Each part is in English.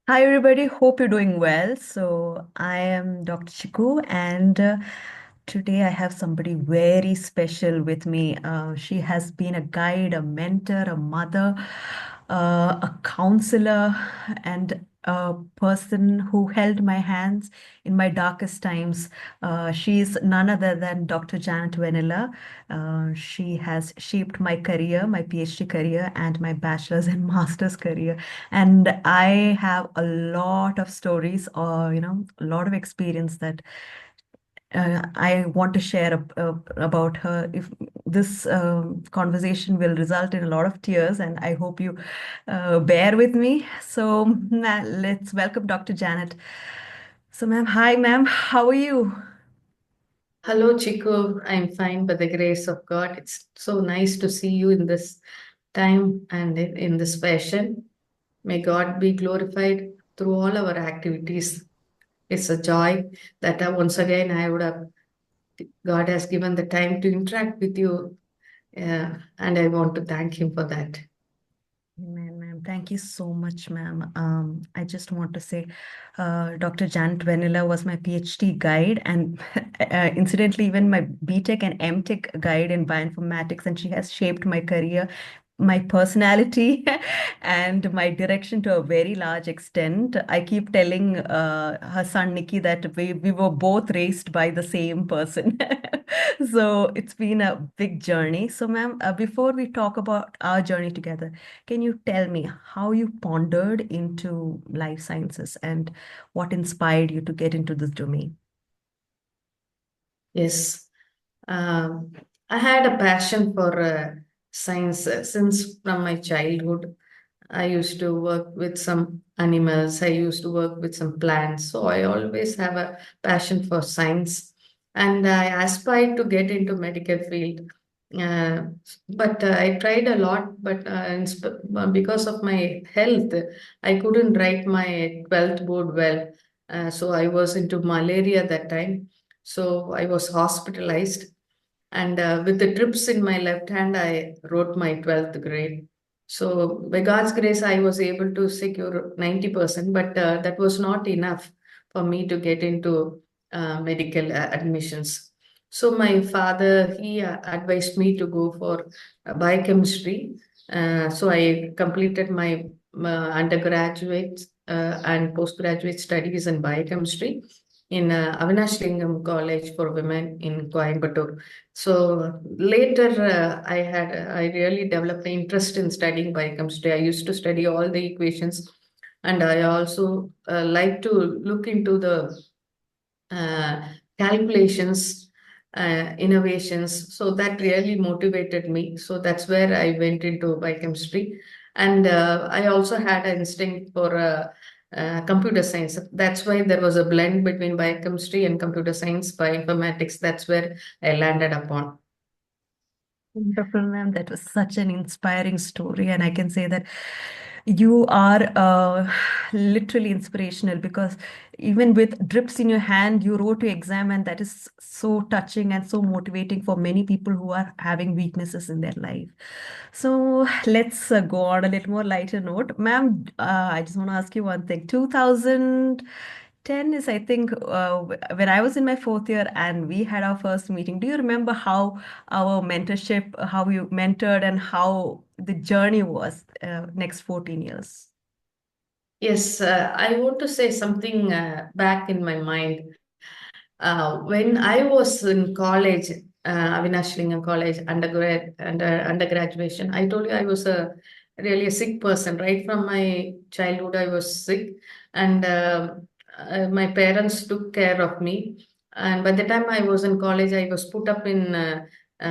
Hi, everybody. Hope you're doing well. So, I am Dr. Chikoo, and today I have somebody very special with me. She has been a guide, a mentor, a mother, a counselor, and a person who held my hands in my darkest times. She is none other than Dr. Jannet Vennila. She has shaped my career, my PhD career, and my bachelor's and master's career. And I have a lot of stories or, a lot of experience that I want to share about her. If this conversation will result in a lot of tears, and I hope you bear with me. So let's welcome Dr. Jannet. So, ma'am, hi, ma'am. How are you? Hello, Chico. I'm fine by the grace of God. It's so nice to see you in this time and in this fashion. May God be glorified through all our activities. It's a joy that once again I would have, God has given the time to interact with you, and I want to thank Him for that. Ma'am, thank you so much, ma'am. I just want to say, Dr. Janet Vanilla was my PhD guide, and incidentally, even my BTech and MTech guide in bioinformatics, and she has shaped my career, my personality, and my direction to a very large extent. I keep telling her son Nikki that we were both raised by the same person. So it's been a big journey. So, ma'am, before we talk about our journey together, can you tell me how you pondered into life sciences and what inspired you to get into this domain? Yes. Um, I had a passion for science since from my childhood. I used to work with some animals. I used to work with some plants. So I always have a passion for science, and I aspired to get into medical field. Uh, but I tried a lot, but because of my health, I couldn't write my 12th board well. So I was into malaria that time. So I was hospitalized, and with the trips in my left hand, I wrote my 12th grade. So, by God's grace, I was able to secure 90%, but that was not enough for me to get into medical admissions. So, my father, he advised me to go for biochemistry. So, I completed my undergraduate and postgraduate studies in biochemistry in Avinash Lingam College for Women in Coimbatore. So later, I really developed an interest in studying biochemistry. I used to study all the equations, and I also like to look into the uh, calculations, innovations. So that really motivated me. So that's where I went into biochemistry. And I also had an instinct for computer science. That's why there was a blend between biochemistry and computer science, bioinformatics. That's where I landed upon. Wonderful, ma'am. That was such an inspiring story. And I can say that you are literally inspirational because even with drips in your hand, you wrote your exam, and that is so touching and so motivating for many people who are having weaknesses in their life. So let's go on a little more lighter note. Ma'am, I just want to ask you one thing. 2010 is, I think, when I was in my fourth year and we had our first meeting. Do you remember how our mentorship, how you mentored, and how the journey was next 14 years? Yes, I want to say something back in my mind. When I was in college, Avinash Lingam College, undergraduation, I told you I was a really a sick person. Right from my childhood, I was sick, and my parents took care of me. And by the time I was in college, I was put up in a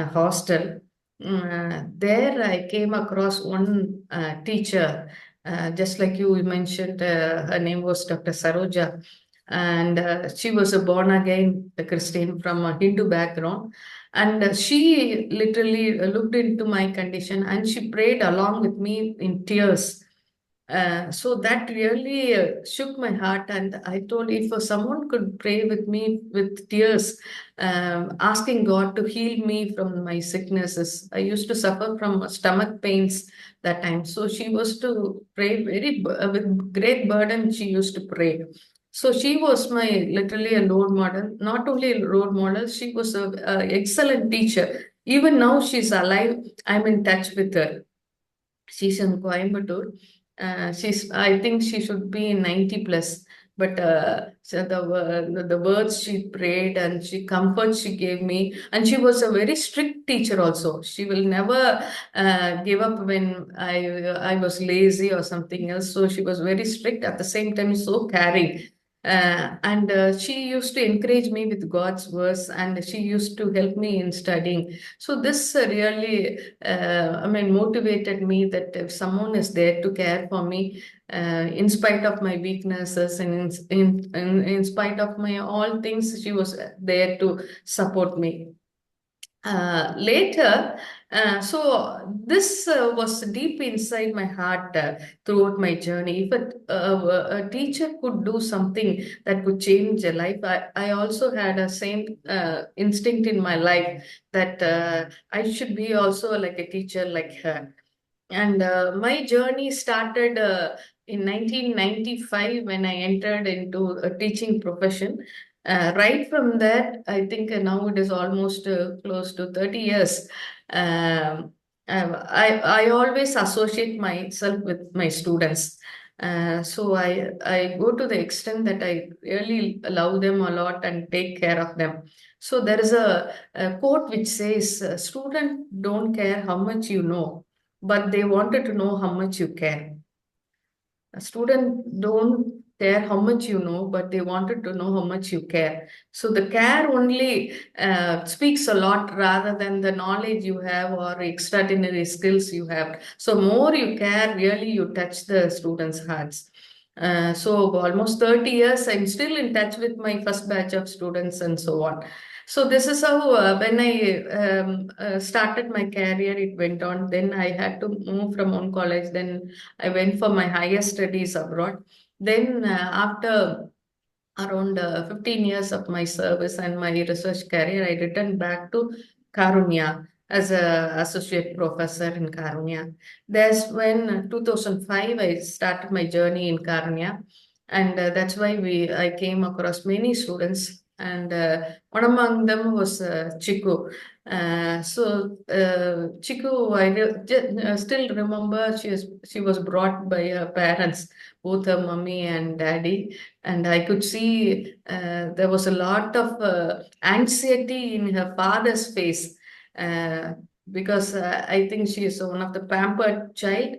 hostel. There, I came across one teacher, just like you mentioned. Her name was Dr. Saroja, and she was a born again Christian from a Hindu background, and she literally looked into my condition and she prayed along with me in tears. So that really shook my heart, and I told if someone could pray with me with tears, asking God to heal me from my sicknesses. I used to suffer from stomach pains that time, so she was to pray with great burden. She used to pray. So she was my literally a role model. Not only a role model, she was a excellent teacher. Even now she's alive. I'm in touch with her. She's in Coimbatore. I think she should be in 90 plus. But so the words she prayed and she comfort she gave me, and she was a very strict teacher also. She will never give up when I was lazy or something else. So she was very strict at the same time, so caring. And she used to encourage me with God's verse, and she used to help me in studying. So this really, I mean, motivated me that if someone is there to care for me, in spite of my weaknesses and in spite of my all things, she was there to support me. Later, so this was deep inside my heart throughout my journey. If a teacher could do something that could change a life, I also had a same instinct in my life that I should be also like a teacher like her. And my journey started in 1995 when I entered into a teaching profession. Right from that, I think now it is almost close to 30 years. Um, I always associate myself with my students. So I go to the extent that I really love them a lot and take care of them. So there is a quote which says, "Student don't care how much you know, but they wanted to know how much you care." A student don't care how much you know, but they wanted to know how much you care. So the care only speaks a lot rather than the knowledge you have or extraordinary skills you have. So more you care, really you touch the students' hearts. So almost 30 years, I'm still in touch with my first batch of students and so on. So this is how when I started my career, it went on. Then I had to move from one college. Then I went for my higher studies abroad. Then after around 15 years of my service and my research career, I returned back to Karunya as a associate professor in Karunya. That's when 2005 I started my journey in Karunya, and that's why we I came across many students, and one among them was Chikoo. Chikoo, still remember she was brought by her parents, both her mummy and daddy, and I could see there was a lot of anxiety in her father's face, uh, because I think she is one of the pampered child,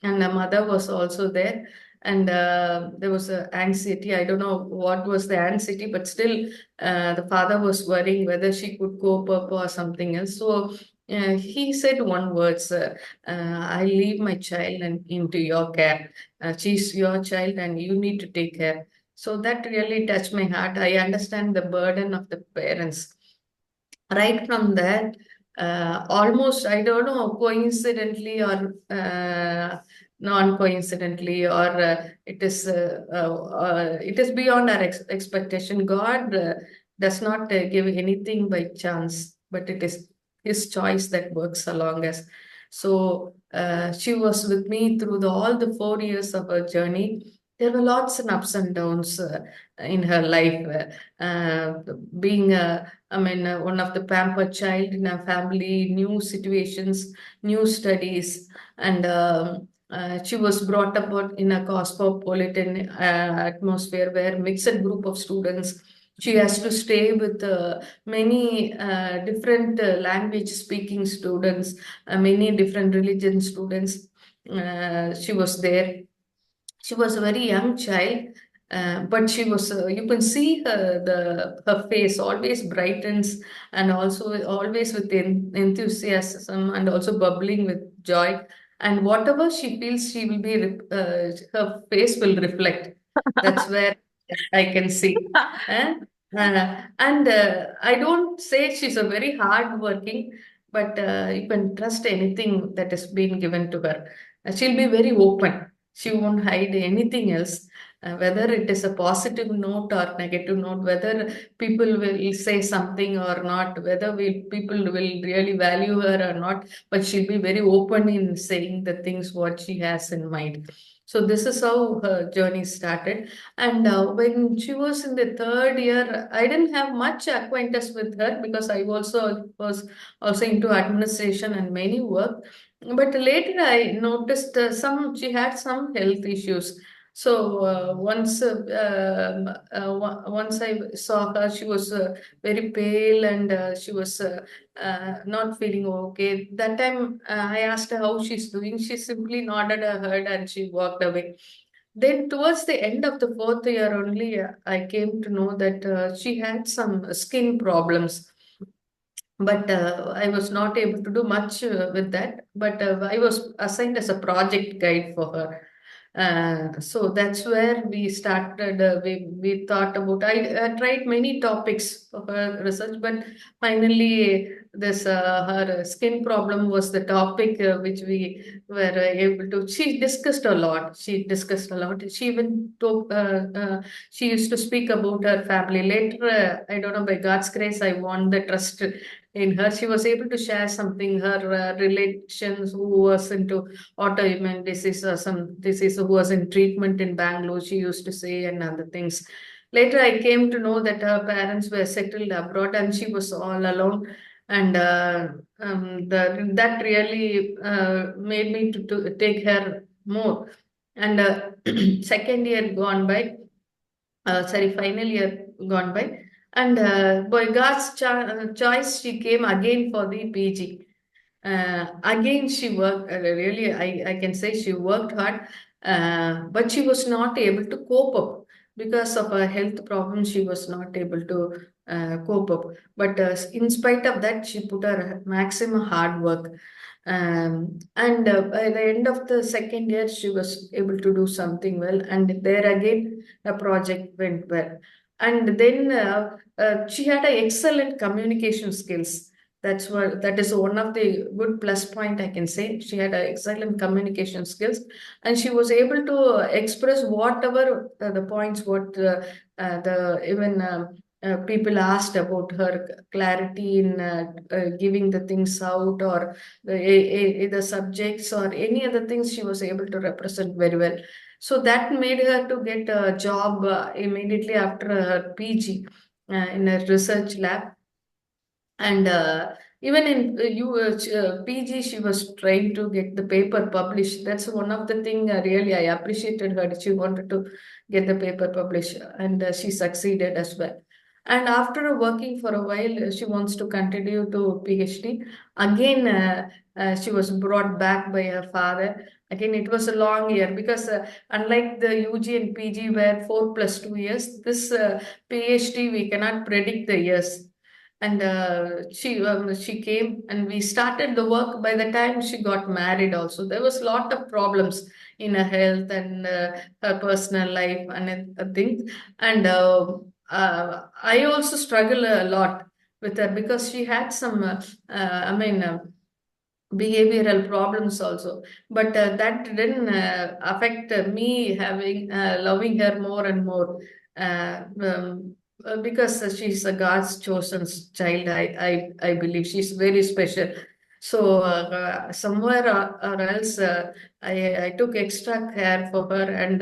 and the mother was also there. And there was anxiety. I don't know what was the anxiety, but still, the father was worrying whether she could cope up or something else. So he said one words, "I leave my child and into your care. She's your child, and you need to take care." So that really touched my heart. I understand the burden of the parents. Right from that, almost, I don't know, coincidentally or non-coincidentally, or it is beyond our expectation. God does not give anything by chance, but it is His choice that works along us. So she was with me through all the 4 years of her journey. There were lots and ups and downs in her life. Being I mean, one of the pampered child in a family, new situations, new studies, and she was brought up in a cosmopolitan atmosphere where mixed group of students. She has to stay with many different language speaking students, many different religion students. She was there. She was a very young child, but she was, you can see her face always brightens, and also always with enthusiasm and also bubbling with joy. And whatever she feels, her face will reflect. That's where I can see. Eh? And I don't say she's a very hard working, but you can trust anything that has been given to her. She'll be very open. She won't hide anything else, whether it is a positive note or negative note, whether people will say something or not, whether people will really value her or not, but she'll be very open in saying the things what she has in mind. So this is how her journey started. And when she was in the third year, I didn't have much acquaintance with her because I also was also into administration and many work. But later I noticed she had some health issues. So once I saw her, she was very pale, and she was not feeling okay. That time I asked her how she's doing. She simply nodded her head and she walked away. Then towards the end of the fourth year only, I came to know that she had some skin problems, but I was not able to do much with that. But I was assigned as a project guide for her. So that's where we started. We thought about. I tried many topics for her research, but finally, this her skin problem was the topic which we were able to. She discussed a lot. She discussed a lot. She even took. She used to speak about her family. Later, I don't know, by God's grace, I won the trust in her. She was able to share something. Her relations who was into autoimmune disease or some disease who was in treatment in Bangalore, she used to say, and other things. Later, I came to know that her parents were settled abroad and she was all alone. And that really made me to take her more. And second year gone by, final year gone by, and by God's choice, she came again for the PG. Again, she worked, really, I can say she worked hard, but she was not able to cope up because of her health problems. She was not able to cope up. But in spite of that, she put her maximum hard work. And by the end of the second year, she was able to do something well. And there again, a project went well. And then she had an excellent communication skills. That is one of the good plus point I can say. She had excellent communication skills, and she was able to express whatever the points what the even people asked about her clarity in giving the things out, or the subjects or any other things. She was able to represent very well. So that made her to get a job immediately after her PG in a research lab. And even in PG, she was trying to get the paper published. That's one of the thing really I appreciated her. She wanted to get the paper published, and she succeeded as well. And after working for a while, she wants to continue to PhD. Again, she was brought back by her father. Again, it was a long year because unlike the UG and PG where 4 + 2 years, this PhD we cannot predict the years. And she came and we started the work. By the time she got married also, there was a lot of problems in her health and her personal life and things. And I also struggle a lot with her because she had some behavioral problems also. But that didn't affect me having loving her more and more, because she's a God's chosen child. I believe she's very special. So somewhere or else, I took extra care for her. And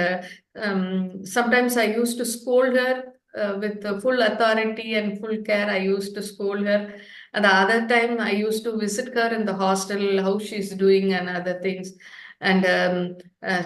sometimes I used to scold her with full authority and full care. I used to scold her. And the other time, I used to visit her in the hostel, how she's doing and other things. And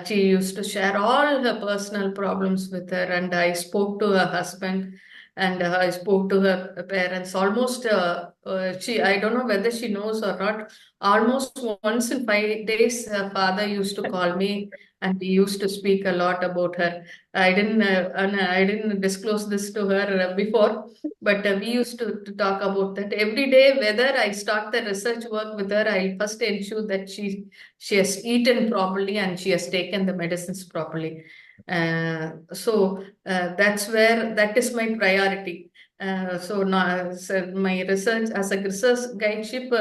she used to share all her personal problems with her. And I spoke to her husband, and I spoke to her parents. Almost, I don't know whether she knows or not. Almost once in 5 days, her father used to call me, and we used to speak a lot about her. I didn't disclose this to her before, but we used to talk about that every day. Whether I start the research work with her, I'll first ensure that she has eaten properly and she has taken the medicines properly. That's where that is my priority. So now, so my research as a research guideship.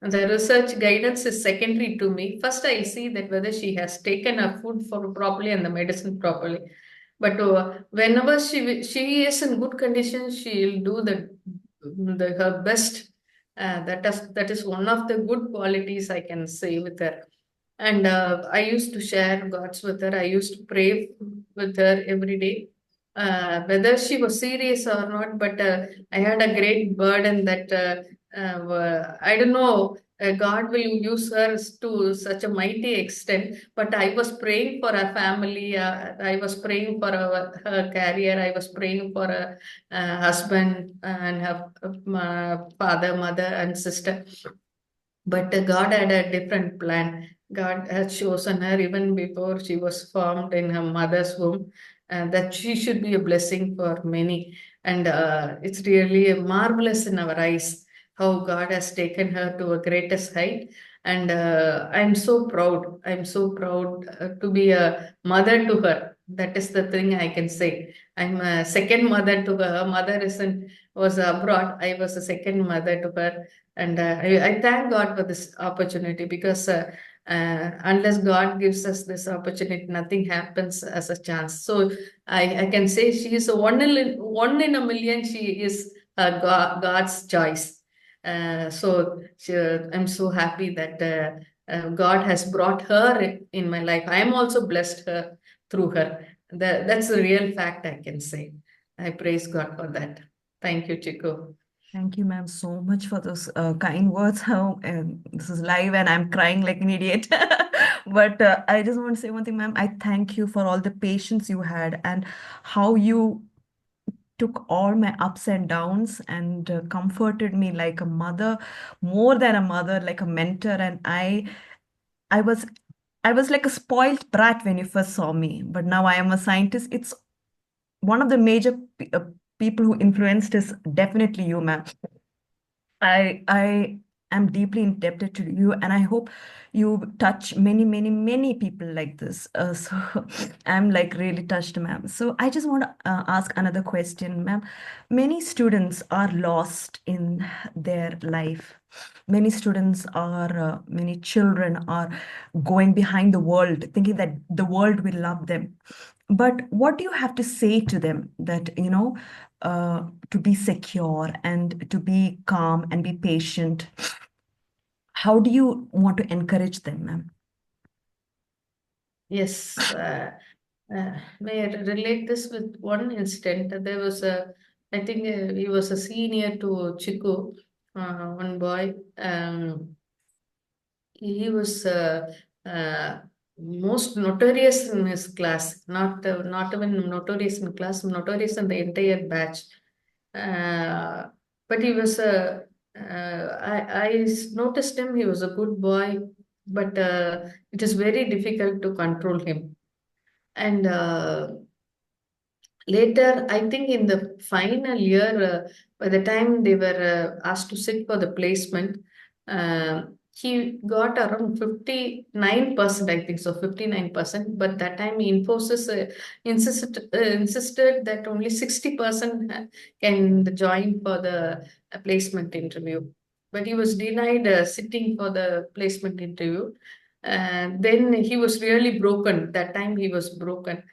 The research guidance is secondary to me. First, I see that whether she has taken her food for properly and the medicine properly. But whenever she is in good condition, she'll do the her best. That is one of the good qualities I can say with her. And I used to share God's with her. I used to pray with her every day, whether she was serious or not. But I had a great burden that I don't know. God will use her to such a mighty extent. But I was praying for her family. I was praying for her career. I was praying for her husband and her father, mother, and sister. But God had a different plan. God had chosen her even before she was formed in her mother's womb, that she should be a blessing for many. And it's really marvelous in our eyes how God has taken her to a greatest height. And I'm so proud. I'm so proud to be a mother to her. That is the thing I can say. I'm a second mother to her. Her mother isn't was abroad. I was a second mother to her, and I thank God for this opportunity, because unless God gives us this opportunity, nothing happens as a chance. So I can say she is a one in a million. She is God's choice. I'm so happy that God has brought her in my life. I am also blessed her through her. That's the real fact I can say. I praise God for that. Thank you, Chico. Thank you, ma'am, so much for those kind words. How this is live and I'm crying like an idiot. But I just want to say one thing, ma'am. I thank you for all the patience you had and how you took all my ups and downs and comforted me like a mother, more than a mother, like a mentor. And I was, I was like a spoilt brat when you first saw me, but now I am a scientist. It's one of the major people who influenced is definitely you, ma'am. I am deeply indebted to you, and I hope you touch many, many, many people like this. So I'm like really touched, ma'am. So I just want to ask another question, ma'am. Many students are lost in their life. Many children are going behind the world, thinking that the world will love them. But what do you have to say to them that, to be secure and to be calm and be patient? How do you want to encourage them, ma'am? Yes, may I relate this with one instant? There was I think he was a senior to Chiku, one boy. He was most notorious in his class, not even notorious in class, notorious in the entire batch. Uh, but he was I noticed him. He was a good boy, but it is very difficult to control him. And later, I think in the final year, by the time they were asked to sit for the placement, he got around 59%, I think so, 59%. But that time, Infosys insisted that only 60% can join for the placement interview. But he was denied sitting for the placement interview. And then he was really broken. That time, he was broken.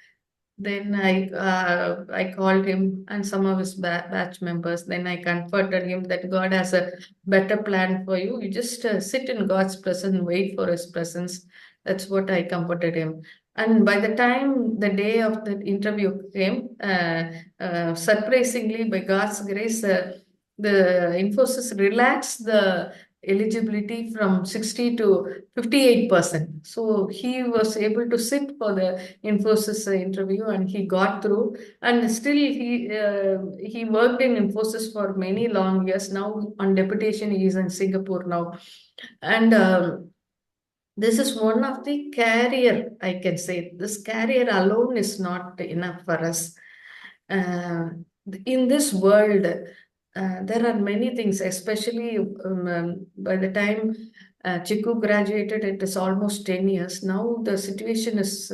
Then I called him and some of his batch members. Then I comforted him that God has a better plan for you. You just sit in God's presence, wait for His presence. That's what I comforted him. And by the time the day of the interview came, surprisingly, by God's grace, the Infosys relaxed the eligibility from 60 to 58%. So he was able to sit for the Infosys interview, and he got through. And still he worked in Infosys for many long years. Now on deputation he is in Singapore now. And this is one of the career, I can say. This career alone is not enough for us. Uh, in this world, there are many things, especially by the time Chiku graduated, it is almost 10 years. Now the situation is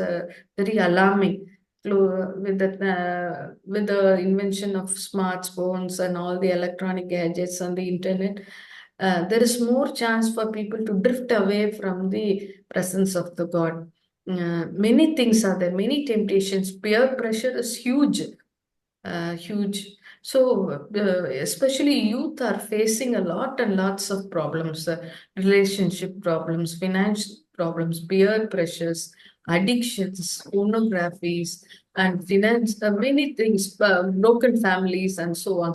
very alarming. With the invention of smartphones and all the electronic gadgets and the internet, there is more chance for people to drift away from the presence of the God. Many things are there, many temptations. Peer pressure is huge, huge. So, especially youth are facing a lot and lots of problems, relationship problems, financial problems, peer pressures, addictions, pornographies, and finance, many things, broken families, and so on.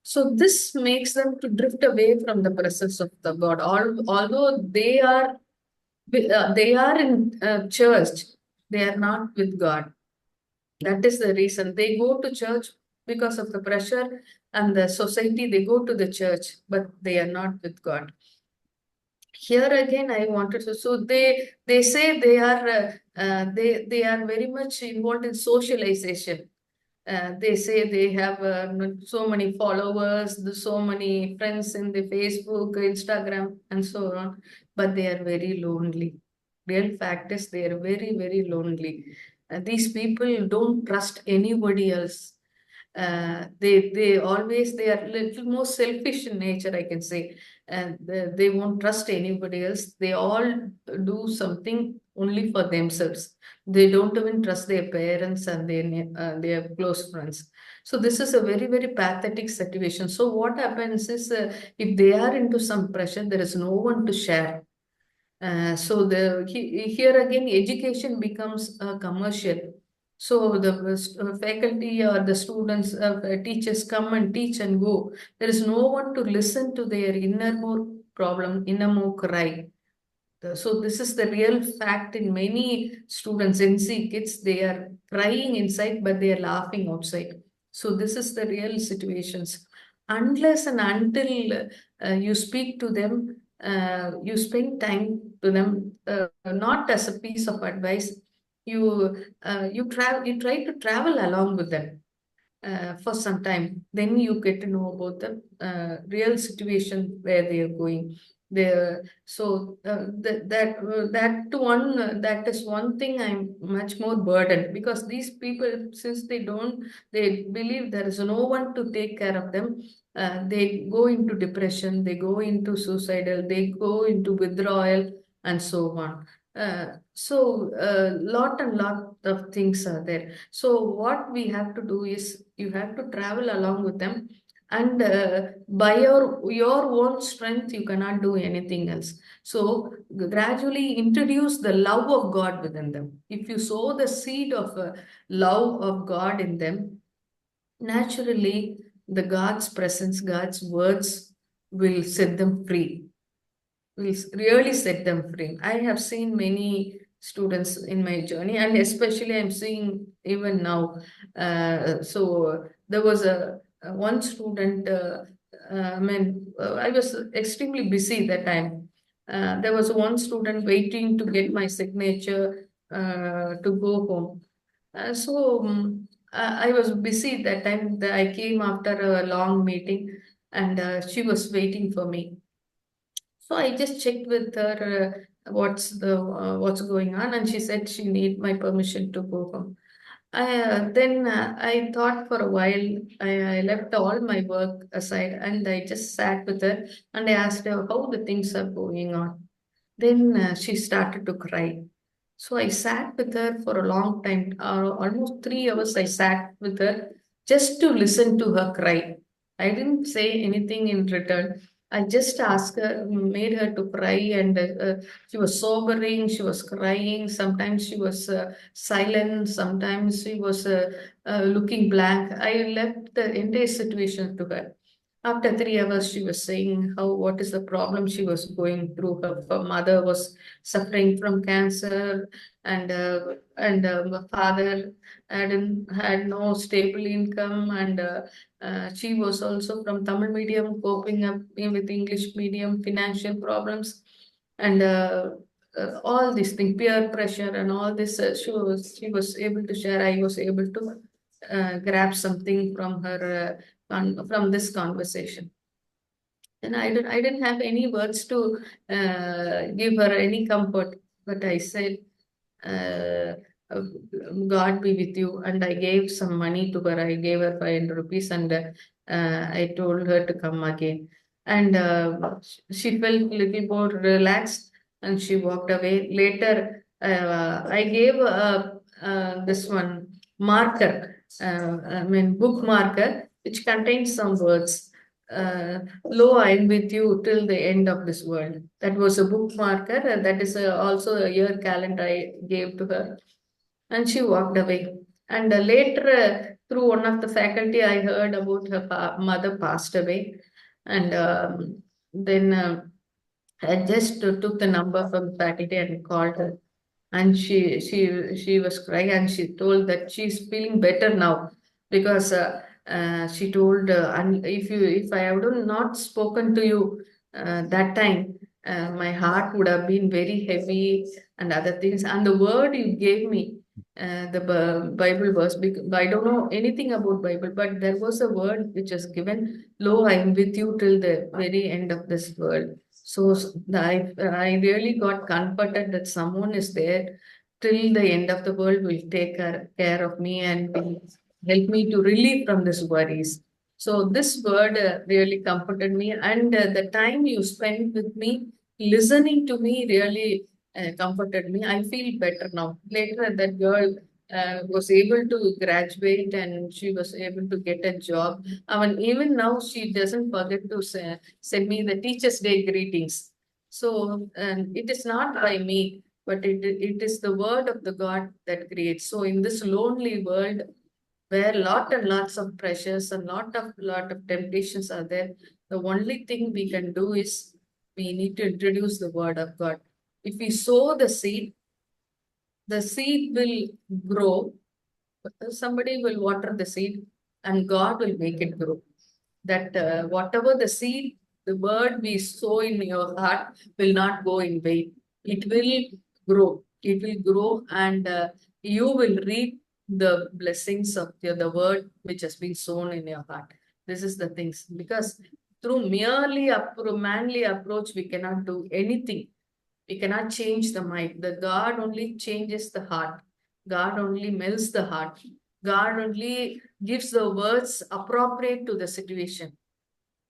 So this makes them to drift away from the presence of the God. Although they are in church, they are not with God. That is the reason they go to church because of the pressure and the society. They go to the church, but they are not with God. Here again, I wanted to. So they say they are very much involved in socialization. They say they have so many followers, so many friends in the Facebook, Instagram, and so on, but they are very lonely. Real fact is they are very, very lonely. These people don't trust anybody else. They always they are little more selfish in nature, I can say, and they won't trust anybody else. They all do something only for themselves. They don't even trust their parents and their close friends. So this is a very, very pathetic situation. So what happens is, if they are into some pressure, there is no one to share. Here again, education becomes commercial. So the faculty or the students, teachers come and teach and go. There is no one to listen to their innermost problem, innermost cry. So this is the real fact in many students, NC kids, they are crying inside, but they are laughing outside. So this is the real situations. Unless and until you speak to them, you spend time to them, not as a piece of advice. You try to travel along with them for some time. Then you get to know about the real situation where they are going. There, so that is one thing I'm much more burdened, because these people, since they believe there is no one to take care of them. They go into depression, they go into suicidal, they go into withdrawal, and so on. Lot and lot of things are there. So what we have to do is you have to travel along with them, and by your own strength you cannot do anything else. So gradually introduce the love of God within them. If you sow the seed of love of God in them, naturally the God's presence, God's words will set them free, will really set them free. I have seen many students in my journey, and especially I'm seeing even now. There was a one student. I was extremely busy that time. There was one student waiting to get my signature to go home. I was busy that time. I came after a long meeting, and she was waiting for me. So I just checked with her what's going on, and she said she need my permission to go home. I thought for a while. I left all my work aside, and I just sat with her, and I asked her how the things are going on. Then she started to cry. So I sat with her for a long time, almost 3 hours. I sat with her just to listen to her cry. I didn't say anything in return. I just asked her, made her to cry, and she was sobering, she was crying. Sometimes she was silent, sometimes she was looking blank. I left the entire situation to her. After 3 hours, she was saying how what is the problem she was going through. Her mother was suffering from cancer, and my father had no stable income, and she was also from Tamil medium, coping up with English medium, financial problems, and all these things, peer pressure, and all this. She was able to share. I was able to grab something from her. From this conversation. And I didn't have any words to give her any comfort, but I said, uh, uh, God be with you. And I gave some money to her. I gave her 500 rupees, and I told her to come again. and she felt a little more relaxed, and she walked away. Later, I gave this one marker, I mean book marker, which contains some words. Lo, I am with you till the end of this world. That was a book marker. That is also a year calendar I gave to her, and she walked away. And later, through one of the faculty, I heard about her mother passed away, and then I just took the number from faculty and called her, and she was crying, and she told that she's feeling better now, because she told, and if I have not spoken to you that time, my heart would have been very heavy and other things, and the word you gave me, the Bible verse, because I don't know anything about Bible, but there was a word which was given, lo, I am with you till the very end of this world. So I really got comforted that someone is there till the end of the world, will take care of me and will help me to relieve from this worries. So this word really comforted me, and the time you spent with me, listening to me, really comforted me. I feel better now. Later, that girl was able to graduate, and she was able to get a job. I mean, even now she doesn't forget to send me the Teachers' Day greetings. So, and it is not by me, but it is the word of the God that creates. So, in this lonely world, where lot and lots of pressures and lot of temptations are there, the only thing we can do is we need to introduce the word of God. If we sow the seed will grow. Somebody will water the seed, and God will make it grow. That whatever the seed, the word we sow in your heart will not go in vain. It will grow. It will grow, and you will reap the blessings of the word which has been sown in your heart. This is the things, because through merely manly approach, we cannot do anything. We cannot change the mind. The God only changes the heart. God only melts the heart. God only gives the words appropriate to the situation.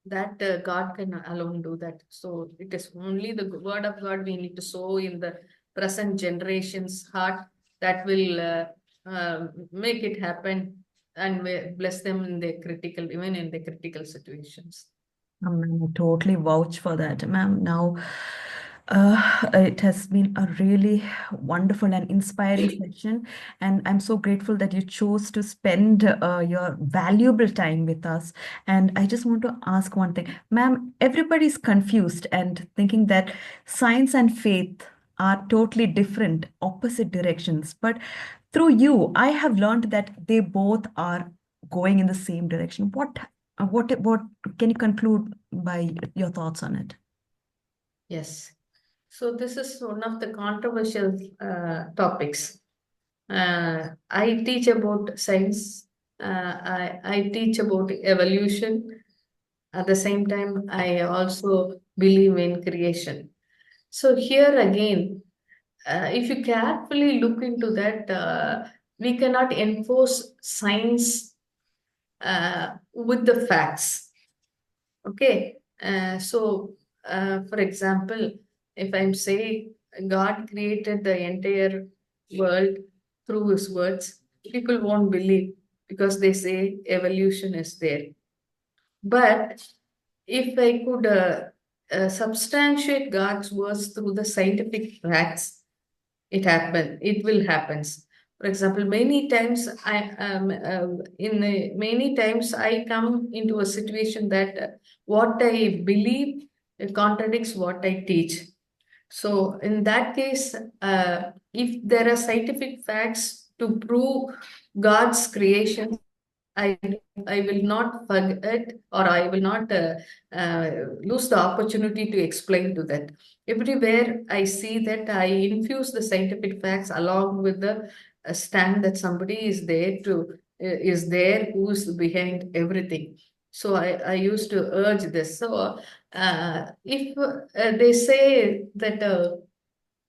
That God can alone do that. So it is only the word of God we need to sow in the present generation's heart, that will make it happen, and bless them in their critical, even in their critical situations. I totally vouch for that, ma'am. Now, it has been a really wonderful and inspiring session, and I'm so grateful that you chose to spend your valuable time with us. And I just want to ask one thing, ma'am. Everybody's confused and thinking that science and faith are totally different, opposite directions. But through you, I have learned that they both are going in the same direction. What can you conclude by your thoughts on it? Yes. So this is one of the controversial topics. I teach about science. I teach about evolution. At the same time, I also believe in creation. So here again, if you carefully look into that, we cannot enforce science with the facts. Okay. For example, if I'm saying God created the entire world through his words, people won't believe, because they say evolution is there. But if I could substantiate God's words through the scientific facts, it will happens. For example, many times many times I come into a situation that what I believe contradicts what I teach. So in that case, if there are scientific facts to prove God's creation, I I will not forget, or I will not lose the opportunity to explain to that. Everywhere I see that, I infuse the scientific facts along with the stand that somebody is there who is behind everything. So I used to urge this. So if they say that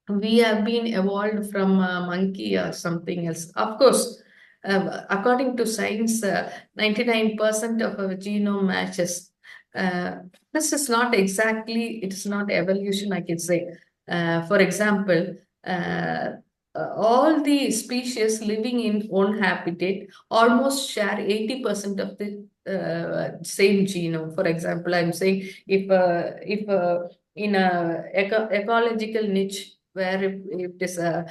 we have been evolved from a monkey or something else. Of course, according to science, 99% of our genome matches. this is not exactly, it's not evolution, I can say. For example, all the species living in one habitat almost share 80% of the same genome. For example, I'm saying if in a ecological niche where if it is a,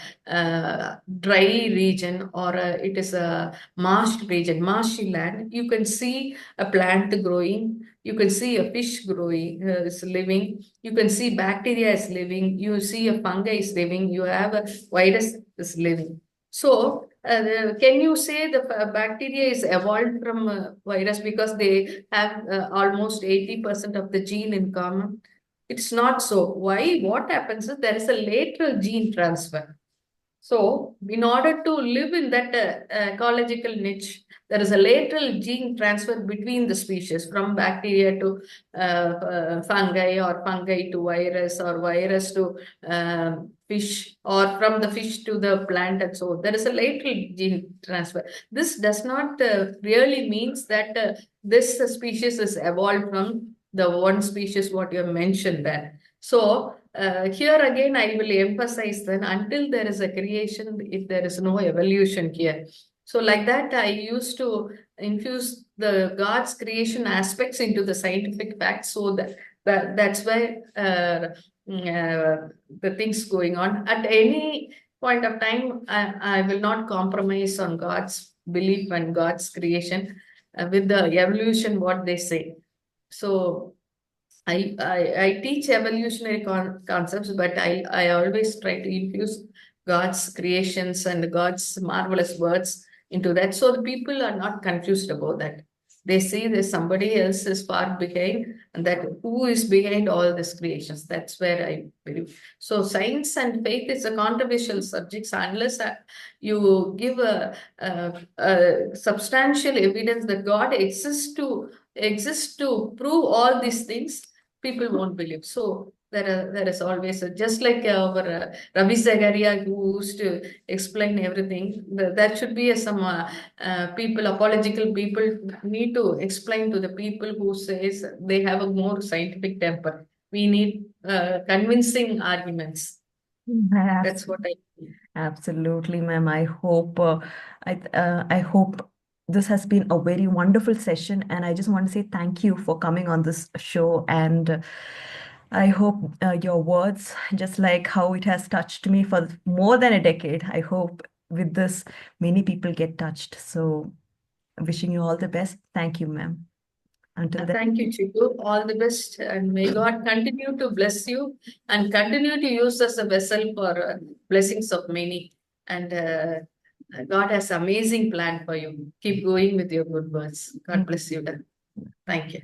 dry region or it is a marsh region, marshy land, you can see a plant growing, you can see a fish growing, is living, you can see bacteria is living, you see a fungi is living, you have a virus is living. So, can you say the bacteria is evolved from virus because they have almost 80% of the gene in common? It's not so. Why? What happens is there is a lateral gene transfer. So, in order to live in that ecological niche, there is a lateral gene transfer between the species from bacteria to fungi, or fungi to virus, or virus to fish, or from the fish to the plant, and so there is a lateral gene transfer. This does not really means that this species is evolved from the one species what you have mentioned there. So here again, I will emphasize then until there is a creation, if there is no evolution here. So like that, I used to infuse the God's creation aspects into the scientific facts, so that's why the things going on. At any point of time, I will not compromise on God's belief and God's creation with the evolution, what they say. So I teach evolutionary concepts, but I always try to infuse God's creations and God's marvelous words into that. So the people are not confused about that. They see there's somebody else is far behind, and that who is behind all these creations. That's where I believe. So science and faith is a controversial subject unless you give a substantial evidence that God exists to prove all these things, people won't believe. So there is always just like our Ravi Zagaria who used to explain everything. That should be some people, apological people need to explain to the people who says they have a more scientific temper. We need convincing arguments. That's what I think. Absolutely, ma'am. I hope this has been a very wonderful session, and I just want to say thank you for coming on this show. And I hope your words, just like how it has touched me for more than a decade, I hope with this many people get touched. So, wishing you all the best. Thank you, ma'am. Until then. Thank you, Chikoo. All the best, and may God continue to bless you and continue to use us as a vessel for blessings of many. And God has amazing plan for you. Keep going with your good words. God bless you. Thank you.